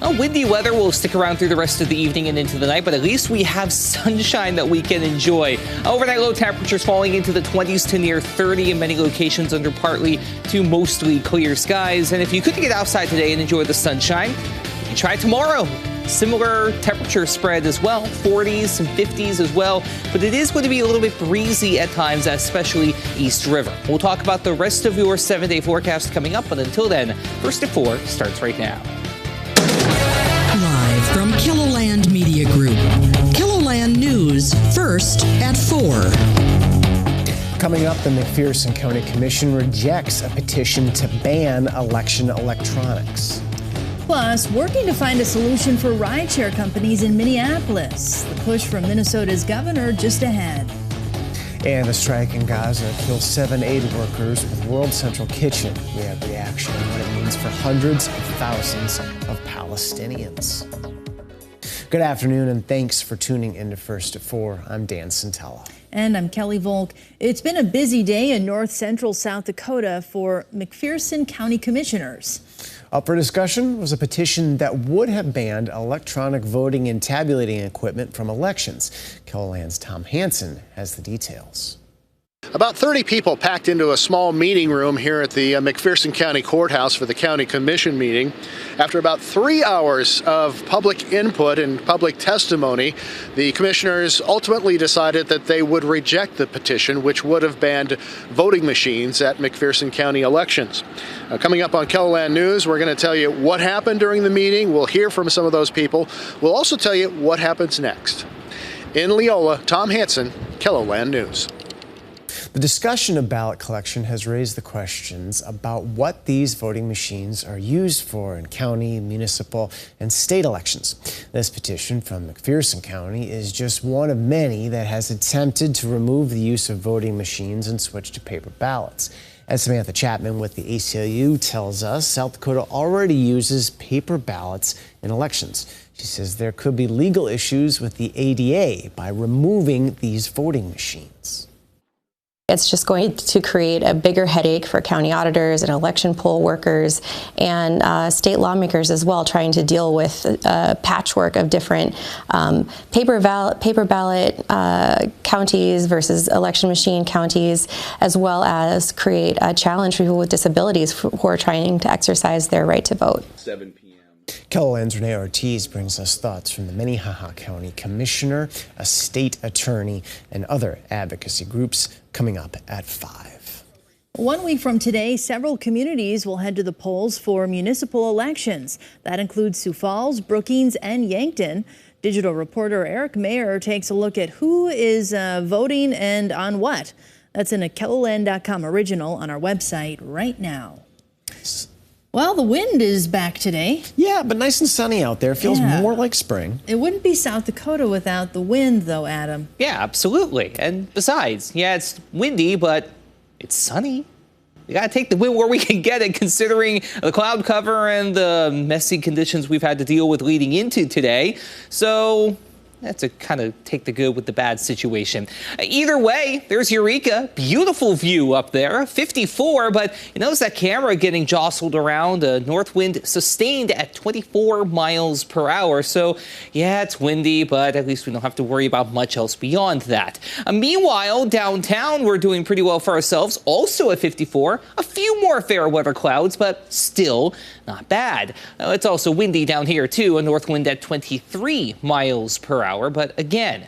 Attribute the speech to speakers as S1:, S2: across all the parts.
S1: Well, windy weather will stick around through the rest of the evening and into the night, but at least we have sunshine that we can enjoy. Overnight low temperatures falling into the 20s to near 30 in many locations under partly to mostly clear skies. And if you couldn't get outside today and enjoy the sunshine, you can try tomorrow. Similar temperature spread as well, 40s and 50s as well, but it is going to be a little bit breezy at times, especially East River. We'll talk about the rest of your 7-day forecast coming up, but until then, First at 4 starts right now.
S2: Live from KELOLAND Media Group, KELOLAND News, First at 4.
S3: Coming up, the McPherson County Commission rejects a petition to ban election electronics.
S4: Plus, working to find a solution for rideshare companies in Minneapolis. The push from Minnesota's governor just ahead.
S3: And the strike in Gaza kills 7 aid workers with World Central Kitchen. We have reaction on what it means for hundreds of thousands of Palestinians. Good afternoon, and thanks for tuning into First at 4. I'm Dan Centella.
S4: And I'm Kelly Volk. It's been a busy day in north central South Dakota for McPherson County commissioners.
S3: Up for discussion was a petition that would have banned electronic voting and tabulating equipment from elections. KELOLAND's Tom Hansen has the details.
S5: About 30 people packed into a small meeting room here at the McPherson County Courthouse for the County Commission meeting. After about 3 hours of public input and public testimony, the commissioners ultimately decided that they would reject the petition, which would have banned voting machines at McPherson County elections. Coming up on KELOLAND News, we're going to tell you what happened during the meeting. We'll hear from some of those people. We'll also tell you what happens next. In Leola, Tom Hansen, KELOLAND News.
S3: The discussion of ballot collection has raised the questions about what these voting machines are used for in county, municipal, and state elections. This petition from McPherson County is just one of many that has attempted to remove the use of voting machines and switch to paper ballots. As Samantha Chapman with the ACLU tells us, South Dakota already uses paper ballots in elections. She says there could be legal issues with the ADA by removing these voting machines.
S6: It's just going to create a bigger headache for county auditors and election poll workers and state lawmakers as well, trying to deal with a patchwork of different paper ballot counties versus election machine counties, as well as create a challenge for people with disabilities who are trying to exercise their right to vote. 7 p.m.
S3: KELOLAND's Renee Ortiz brings us thoughts from the Minnehaha County Commissioner, a state attorney, and other advocacy groups coming up at 5.
S4: 1 week from today, several communities will head to the polls for municipal elections. That includes Sioux Falls, Brookings, and Yankton. Digital reporter Eric Mayer takes a look at who is voting and on what. That's in a KELOLAND.com original on our website right now. Well, the wind is back today.
S3: Yeah, but nice and sunny out there. Feels more like spring.
S4: It wouldn't be South Dakota without the wind, though, Adam.
S1: Yeah, absolutely. And besides, yeah, it's windy, but it's sunny. You got to take the wind where we can get it, considering the cloud cover and the messy conditions we've had to deal with leading into today. So that's a kind of take the good with the bad situation. Either way, there's Eureka. Beautiful view up there, 54, but you notice that camera getting jostled around. A north wind sustained at 24 miles per hour. So yeah, it's windy, but at least we don't have to worry about much else beyond that. Meanwhile, downtown, we're doing pretty well for ourselves. Also at 54, a few more fair weather clouds, but still not bad. It's also windy down here too, a north wind at 23 miles per hour. But again,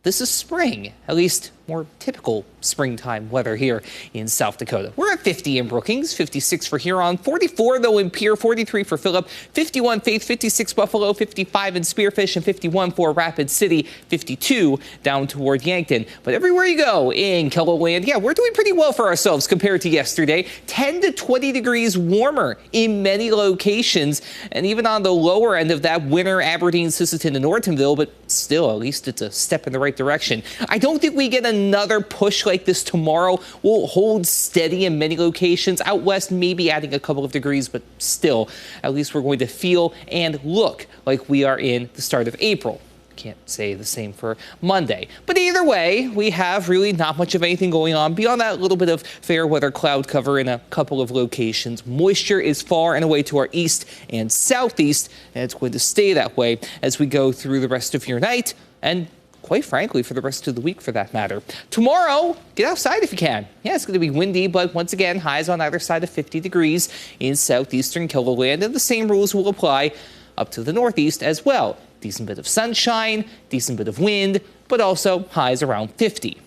S1: this is spring, at least more typical springtime weather here in South Dakota. We're at 50 in Brookings, 56 for Huron, 44 though in Pierre, 43 for Phillip, 51 Faith, 56 Buffalo, 55 in Spearfish, and 51 for Rapid City, 52 down toward Yankton. But everywhere you go in KELOLAND, yeah, we're doing pretty well for ourselves compared to yesterday. 10 to 20 degrees warmer in many locations, and even on the lower end of that, Winter, Aberdeen, Sisseton, and Ortonville, but still, at least it's a step in the right direction. I don't think we get another push like this tomorrow. We'll hold steady in many locations. Out west, maybe adding a couple of degrees, but still, at least we're going to feel and look like we are in the start of April. Can't say the same for Monday. But either way, we have really not much of anything going on beyond that little bit of fair weather cloud cover in a couple of locations. Moisture is far and away to our east and southeast, and it's going to stay that way as we go through the rest of your night and quite frankly, for the rest of the week for that matter. Tomorrow, get outside if you can. Yeah, it's going to be windy, but once again, highs on either side of 50 degrees in southeastern KELOLAND, and the same rules will apply up to the northeast as well. Decent bit of sunshine, decent bit of wind, but also highs around 50.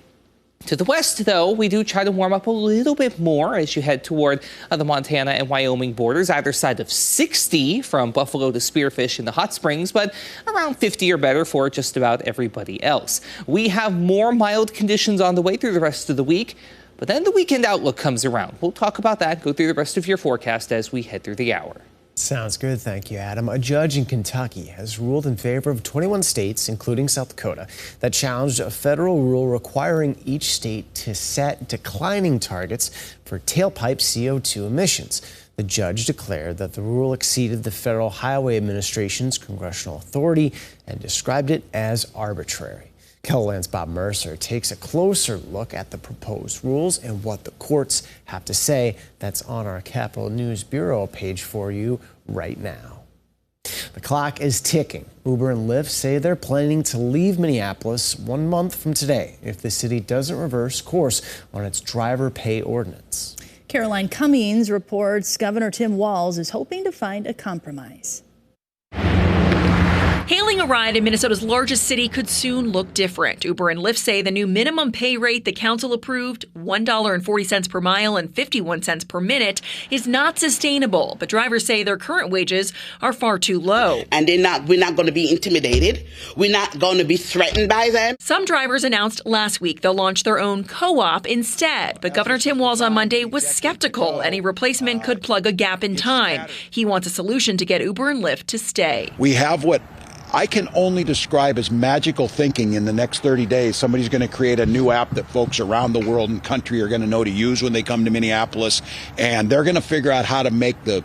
S1: To the west, though, we do try to warm up a little bit more as you head toward the Montana and Wyoming borders, either side of 60 from Buffalo to Spearfish in the Hot Springs, but around 50 or better for just about everybody else. We have more mild conditions on the way through the rest of the week, but then the weekend outlook comes around. We'll talk about that, go through the rest of your forecast as we head through the hour.
S3: Sounds good. Thank you, Adam. A judge in Kentucky has ruled in favor of 21 states, including South Dakota, that challenged a federal rule requiring each state to set declining targets for tailpipe CO2 emissions. The judge declared that the rule exceeded the Federal Highway Administration's congressional authority and described it as arbitrary. KELOLAND's Bob Mercer takes a closer look at the proposed rules and what the courts have to say. That's on our Capitol News Bureau page for you right now. The clock is ticking. Uber and Lyft say they're planning to leave Minneapolis 1 month from today if the city doesn't reverse course on its driver pay ordinance.
S4: Caroline Cummings reports Governor Tim Walz is hoping to find a compromise.
S7: Hailing a ride in Minnesota's largest city could soon look different. Uber and Lyft say the new minimum pay rate the council approved, $1.40 per mile and 51 cents per minute, is not sustainable. But drivers say their current wages are far too low.
S8: And we're not going to be intimidated. We're not going to be threatened by them.
S7: Some drivers announced last week they'll launch their own co-op instead. But Governor Tim Walz on Monday was skeptical any replacement could plug a gap in time. He wants a solution to get Uber and Lyft to stay.
S9: We have what I can only describe as magical thinking. In the next 30 days, somebody's going to create a new app that folks around the world and country are going to know to use when they come to Minneapolis, and they're going to figure out how to make the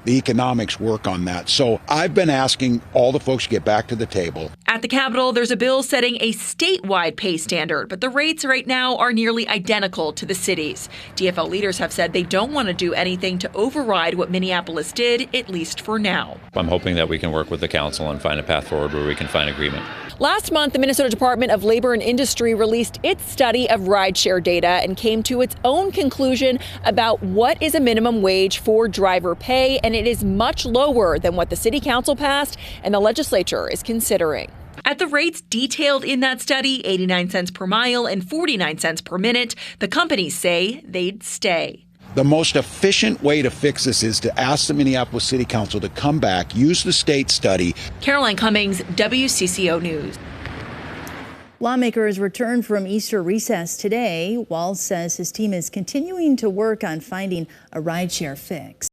S9: economics work on that. So I've been asking all the folks to get back to the table.
S7: At the Capitol, there's a bill setting a statewide pay standard, but the rates right now are nearly identical to the cities. DFL leaders have said they don't want to do anything to override what Minneapolis did, at least for now.
S10: I'm hoping that we can work with the council and find a path forward where we can find agreement.
S7: Last month, the Minnesota Department of Labor and Industry released its study of rideshare data and came to its own conclusion about what is a minimum wage for driver pay, and it is much lower than what the city council passed and the legislature is considering. At the rates detailed in that study, 89 cents per mile and 49 cents per minute, the companies say they'd stay.
S9: The most efficient way to fix this is to ask the Minneapolis City Council to come back, use the state study.
S7: Caroline Cummings, WCCO News.
S4: Lawmakers returned from Easter recess today. Walz says his team is continuing to work on finding a rideshare fix.